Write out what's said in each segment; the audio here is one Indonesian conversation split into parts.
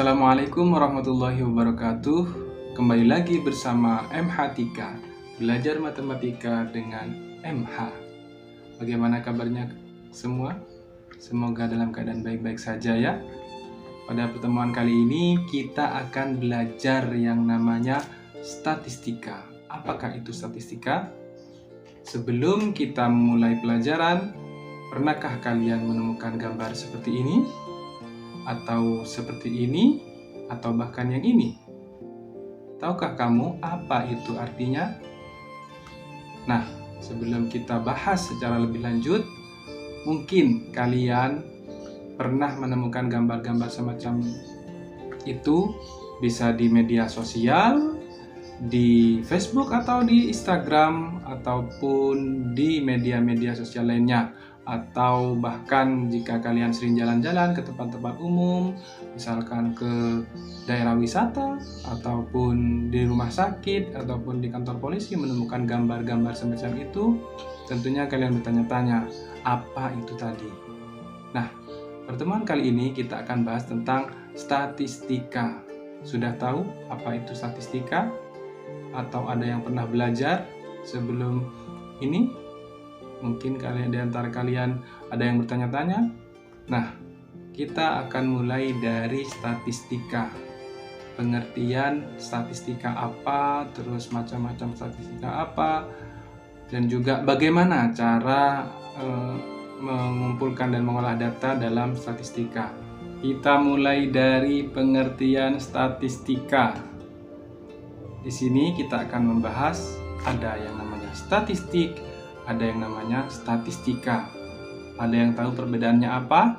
Assalamualaikum warahmatullahi wabarakatuh. Kembali lagi bersama MH3, belajar matematika dengan MH. Bagaimana kabarnya semua? Semoga dalam keadaan baik-baik saja ya. Pada pertemuan kali ini kita akan belajar yang namanya statistika. Apakah itu statistika? Sebelum kita mulai pelajaran, pernahkah kalian menemukan gambar seperti ini? Atau seperti ini, atau bahkan yang ini? Tahukah kamu apa itu artinya? Nah, sebelum kita bahas secara lebih lanjut, mungkin kalian pernah menemukan gambar-gambar semacam itu, bisa di media sosial, di Facebook atau di Instagram, ataupun di media-media sosial lainnya. Atau bahkan jika kalian sering jalan-jalan ke tempat-tempat umum, misalkan ke daerah wisata, ataupun di rumah sakit, ataupun di kantor polisi menemukan gambar-gambar semacam itu, tentunya kalian bertanya-tanya, apa itu tadi? Nah, pertemuan kali ini kita akan bahas tentang statistika. Sudah tahu apa itu statistika? Atau ada yang pernah belajar sebelum ini? Mungkin kalian di antara kalian ada yang bertanya-tanya. Nah, kita akan mulai dari statistika. Pengertian statistika apa, terus macam-macam statistika apa, dan juga bagaimana cara mengumpulkan dan mengolah data dalam statistika. Kita mulai dari pengertian statistika. Di sini kita akan membahas ada yang namanya statistik, ada yang namanya statistika. Ada yang tahu perbedaannya apa?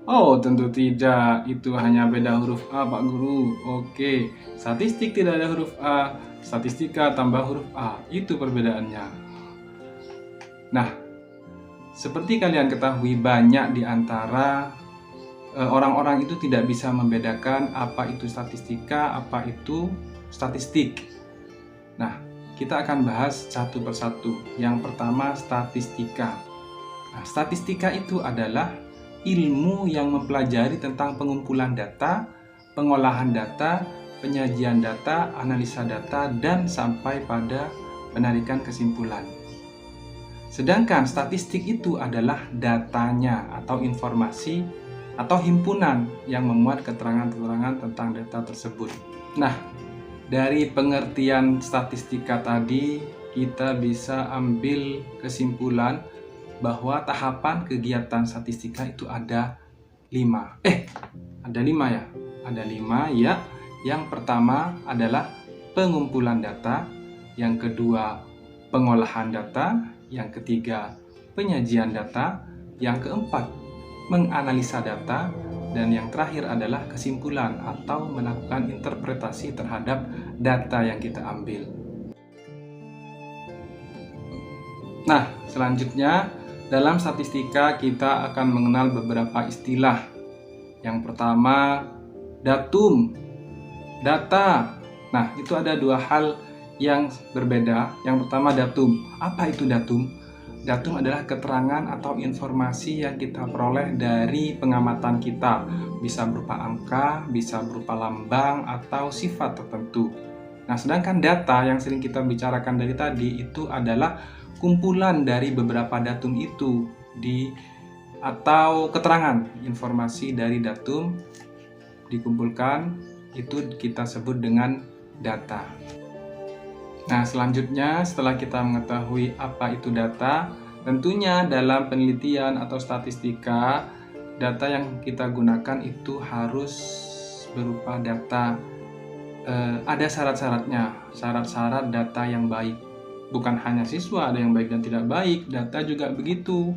Oh, tentu tidak. Itu hanya beda huruf A, Pak Guru. Oke, statistik tidak ada huruf A, statistika tambah huruf A. Itu perbedaannya. Nah, seperti kalian ketahui, banyak di antara orang-orang itu tidak bisa membedakan apa itu statistika, apa itu statistik. Nah, kita akan bahas satu persatu. Yang pertama, statistika. Nah, statistika itu adalah ilmu yang mempelajari tentang pengumpulan data, pengolahan data, penyajian data, analisa data, dan sampai pada penarikan kesimpulan. Sedangkan statistik itu adalah datanya atau informasi atau himpunan yang memuat keterangan-keterangan tentang data tersebut. Nah, dari pengertian statistika tadi, kita bisa ambil kesimpulan bahwa tahapan kegiatan statistika itu ada 5. Ada 5 ya? Ada 5 ya. Yang pertama adalah pengumpulan data, yang kedua pengolahan data, yang ketiga penyajian data, yang keempat menganalisa data, dan yang terakhir adalah kesimpulan atau melakukan interpretasi terhadap data yang kita ambil. Nah, selanjutnya dalam statistika kita akan mengenal beberapa istilah. Yang pertama, datum, data. Nah, itu ada dua hal yang berbeda. Yang pertama, datum. Apa itu datum? Datum adalah keterangan atau informasi yang kita peroleh dari pengamatan kita. Bisa berupa angka, bisa berupa lambang, atau sifat tertentu. Nah, sedangkan data yang sering kita bicarakan dari tadi itu adalah kumpulan dari beberapa datum itu atau keterangan informasi dari datum dikumpulkan, itu kita sebut dengan data. Nah, selanjutnya setelah kita mengetahui apa itu data, tentunya dalam penelitian atau statistika, data yang kita gunakan itu harus berupa data. Ada syarat-syaratnya, syarat-syarat data yang baik. Bukan hanya siswa ada yang baik dan tidak baik, data juga begitu.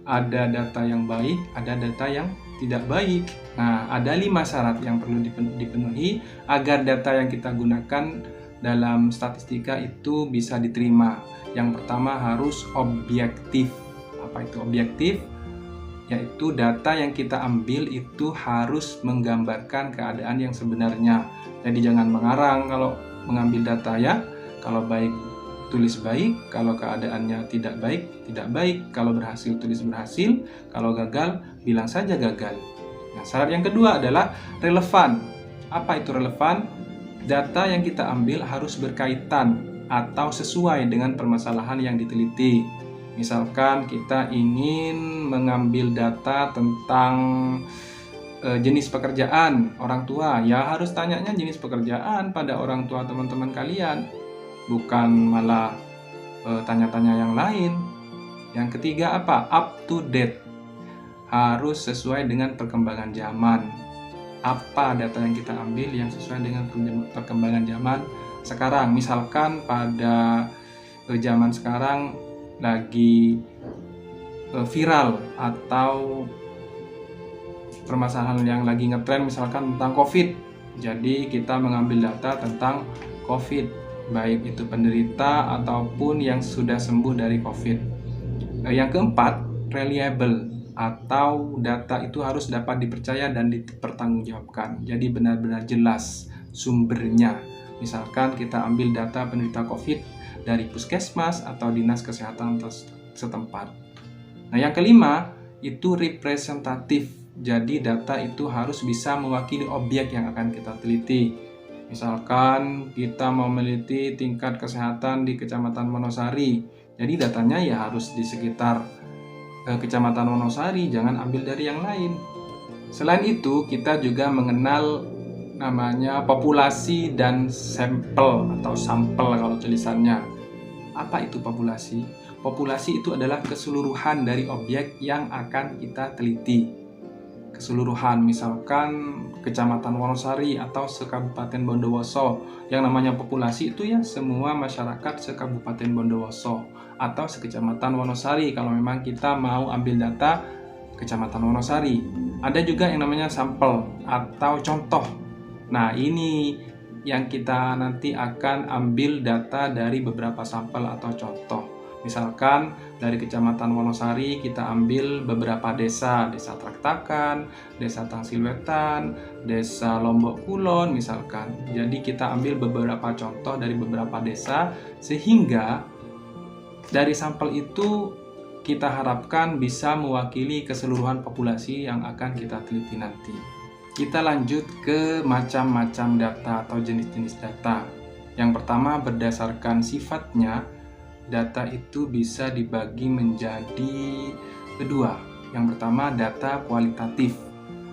Ada data yang baik, ada data yang tidak baik. Nah, ada 5 syarat yang perlu dipenuhi agar data yang kita gunakan dalam statistika itu bisa diterima. Yang pertama harus objektif. Apa itu objektif? Yaitu data yang kita ambil itu harus menggambarkan keadaan yang sebenarnya. Jadi jangan mengarang kalau mengambil data ya. Kalau baik tulis baik, kalau keadaannya tidak baik, tidak baik. Kalau berhasil tulis berhasil, kalau gagal bilang saja gagal. Nah, syarat yang kedua adalah relevan. Apa itu relevan? Data yang kita ambil harus berkaitan atau sesuai dengan permasalahan yang diteliti. Misalkan kita ingin mengambil data tentang jenis pekerjaan orang tua, ya harus tanyanya jenis pekerjaan pada orang tua teman-teman kalian, bukan malah tanya-tanya yang lain. Yang ketiga apa? Up to date. Harus sesuai dengan perkembangan zaman. Apa data yang kita ambil yang sesuai dengan perkembangan zaman sekarang? Misalkan pada zaman sekarang lagi viral atau permasalahan yang lagi ngetren, misalkan tentang COVID. Jadi kita mengambil data tentang COVID, baik itu penderita ataupun yang sudah sembuh dari COVID. Yang keempat, reliable, atau data itu harus dapat dipercaya dan dipertanggungjawabkan. Jadi benar-benar jelas sumbernya. Misalkan kita ambil data penderita COVID dari puskesmas atau dinas kesehatan setempat. Nah, yang kelima itu representatif. Jadi data itu harus bisa mewakili objek yang akan kita teliti. Misalkan kita mau meneliti tingkat kesehatan di Kecamatan Wonosari, jadi datanya ya harus di sekitar Kecamatan Wonosari, jangan ambil dari yang lain. Selain itu, kita juga mengenal namanya populasi dan sampel atau sampel kalau tulisannya. Apa itu populasi? Populasi itu adalah keseluruhan dari objek yang akan kita teliti. Keseluruhan, misalkan Kecamatan Wonosari atau sekabupaten Bondowoso, yang namanya populasi itu ya semua masyarakat sekabupaten Bondowoso atau sekecamatan Wonosari kalau memang kita mau ambil data Kecamatan Wonosari. Ada juga yang namanya sampel atau contoh. Nah, ini yang kita nanti akan ambil data dari beberapa sampel atau contoh. Misalkan dari Kecamatan Wonosari kita ambil beberapa desa, Desa Traktakan, Desa Tangsilwetan, Desa Lombok Kulon misalkan. Jadi kita ambil beberapa contoh dari beberapa desa sehingga dari sampel itu kita harapkan bisa mewakili keseluruhan populasi yang akan kita teliti nanti. Kita lanjut ke macam-macam data atau jenis-jenis data. Yang pertama berdasarkan sifatnya, data itu bisa dibagi menjadi kedua. Yang pertama data kualitatif.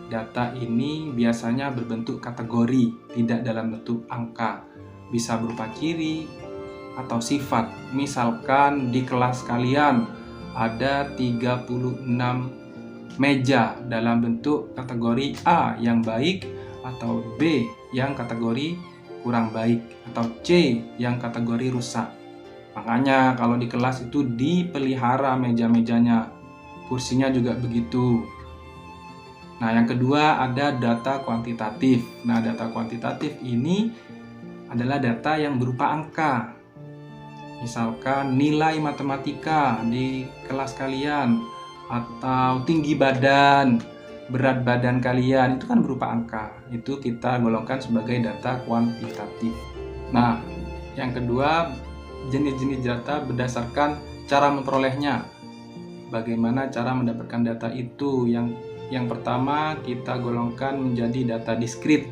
Data ini biasanya berbentuk kategori, tidak dalam bentuk angka. Bisa berupa ciri atau sifat. Misalkan di kelas kalian ada 36 meja dalam bentuk kategori A yang baik, atau B yang kategori kurang baik, atau C yang kategori rusak. Makanya kalau di kelas itu dipelihara meja-mejanya, kursinya juga begitu. Nah, yang kedua ada data kuantitatif. Nah, data kuantitatif ini adalah data yang berupa angka. Misalkan nilai matematika di kelas kalian, atau tinggi badan, berat badan kalian, itu kan berupa angka. Itu kita golongkan sebagai data kuantitatif. Nah, yang kedua jenis-jenis data berdasarkan cara memperolehnya. Bagaimana cara mendapatkan data itu? Yang pertama kita golongkan menjadi data diskrit.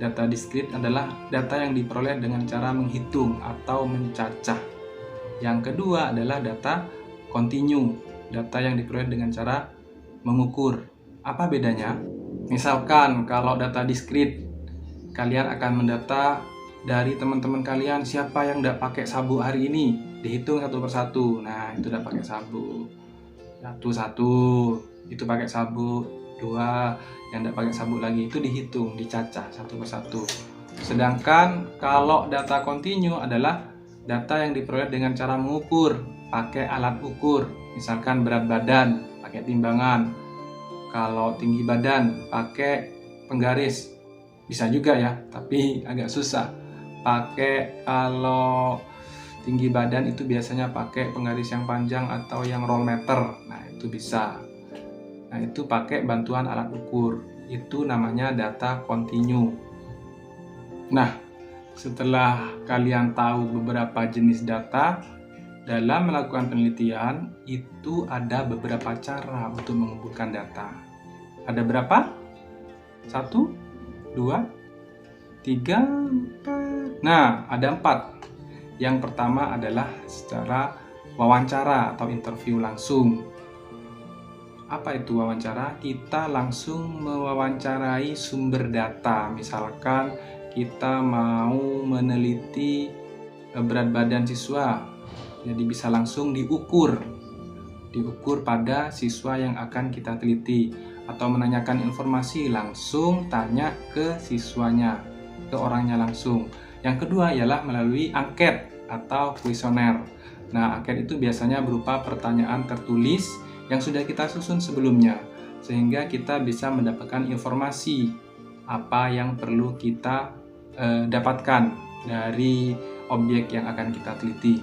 Data diskrit adalah data yang diperoleh dengan cara menghitung atau mencacah. Yang kedua adalah data kontinu, data yang diperoleh dengan cara mengukur. Apa bedanya? Misalkan kalau data diskrit, kalian akan mendata dari teman-teman kalian siapa yang tidak pakai sabuk hari ini, dihitung satu persatu. Nah, itu udah pakai sabuk satu, itu pakai sabuk 2, yang tidak pakai sabuk lagi itu dihitung, dicacah satu persatu. Sedangkan kalau data kontinu adalah data yang diperoleh dengan cara mengukur, pakai alat ukur. Misalkan berat badan, pakai timbangan. Kalau tinggi badan, pakai penggaris. Bisa juga ya, tapi agak susah. Kalau tinggi badan itu biasanya pakai penggaris yang panjang atau yang roll meter. Nah, itu bisa. Nah, itu pakai bantuan alat ukur. Itu namanya data kontinu. Nah, setelah kalian tahu beberapa jenis data, dalam melakukan penelitian itu ada beberapa cara untuk mengumpulkan data. Ada berapa? 1, 2, 3, 4. Nah, ada 4. Yang pertama adalah secara wawancara atau interview langsung. Apa itu wawancara? Kita langsung mewawancarai sumber data. Misalkan kita mau meneliti berat badan siswa, jadi bisa langsung diukur pada siswa yang akan kita teliti, atau menanyakan informasi langsung tanya ke siswanya, ke orangnya langsung. Yang kedua ialah melalui angket atau kuesioner. Nah, angket itu biasanya berupa pertanyaan tertulis yang sudah kita susun sebelumnya, sehingga kita bisa mendapatkan informasi apa yang perlu kita dapatkan dari objek yang akan kita teliti.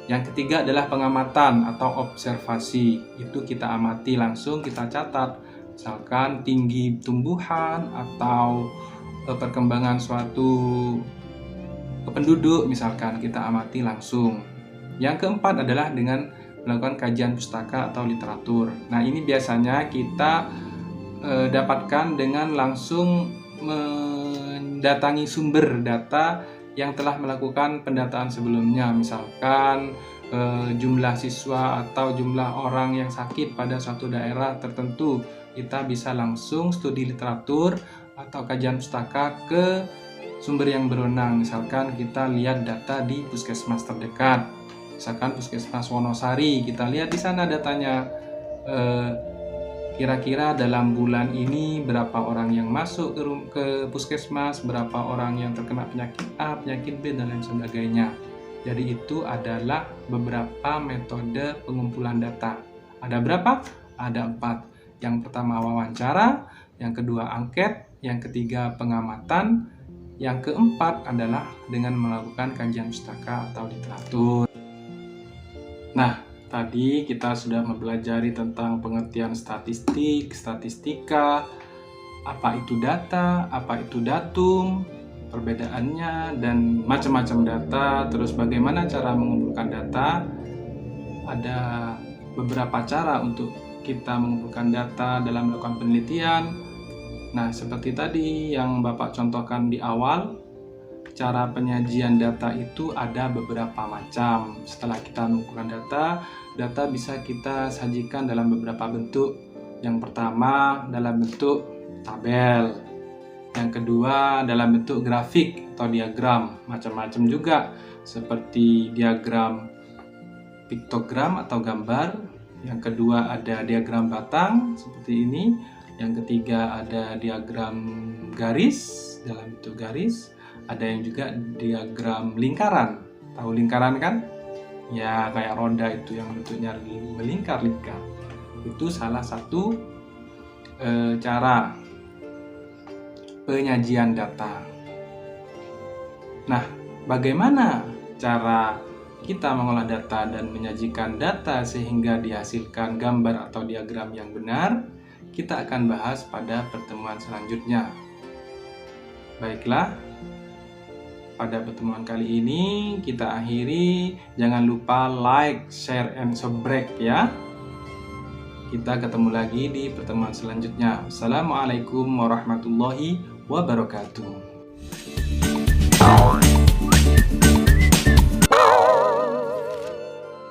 Yang ketiga adalah pengamatan atau observasi. Itu kita amati langsung, kita catat. Misalkan tinggi tumbuhan atau perkembangan suatu penduduk, misalkan kita amati langsung. Yang keempat adalah dengan melakukan kajian pustaka atau literatur. Nah, ini biasanya kita dapatkan dengan langsung mendatangi sumber data yang telah melakukan pendataan sebelumnya. Misalkan jumlah siswa atau jumlah orang yang sakit pada suatu daerah tertentu, kita bisa langsung studi literatur atau kajian pustaka ke sumber yang berwenang. Misalkan kita lihat data di puskesmas terdekat. Misalkan Puskesmas Wonosari, kita lihat di sana datanya, kira-kira dalam bulan ini berapa orang yang masuk ke puskesmas, berapa orang yang terkena penyakit A, penyakit B, dan lain sebagainya. Jadi itu adalah beberapa metode pengumpulan data. Ada berapa? Ada 4. Yang pertama wawancara, yang kedua angket, yang ketiga pengamatan, yang keempat adalah dengan melakukan kajian pustaka atau literatur. Nah, tadi kita sudah mempelajari tentang pengertian statistik, statistika, apa itu data, apa itu datum, perbedaannya, dan macam-macam data. Terus bagaimana cara mengumpulkan data. Ada beberapa cara untuk kita mengumpulkan data dalam melakukan penelitian. Nah, seperti tadi yang Bapak contohkan di awal, cara penyajian data itu ada beberapa macam. Setelah kita mengumpulkan data bisa kita sajikan dalam beberapa bentuk. Yang pertama dalam bentuk tabel. Yang kedua dalam bentuk grafik atau diagram. Macam-macam juga, seperti diagram piktogram atau gambar. Yang kedua ada diagram batang seperti ini. Yang ketiga ada diagram garis dalam bentuk garis. Ada yang juga diagram lingkaran. Tahu lingkaran kan? Ya, kayak roda itu yang bentuknya melingkar-lingkar. Itu salah satu cara penyajian data. Nah, bagaimana cara kita mengolah data dan menyajikan data sehingga dihasilkan gambar atau diagram yang benar? Kita akan bahas pada pertemuan selanjutnya. Baiklah, pada pertemuan kali ini kita akhiri. Jangan lupa like, share, and subscribe ya. Kita ketemu lagi di pertemuan selanjutnya. Assalamualaikum warahmatullahi wabarakatuh.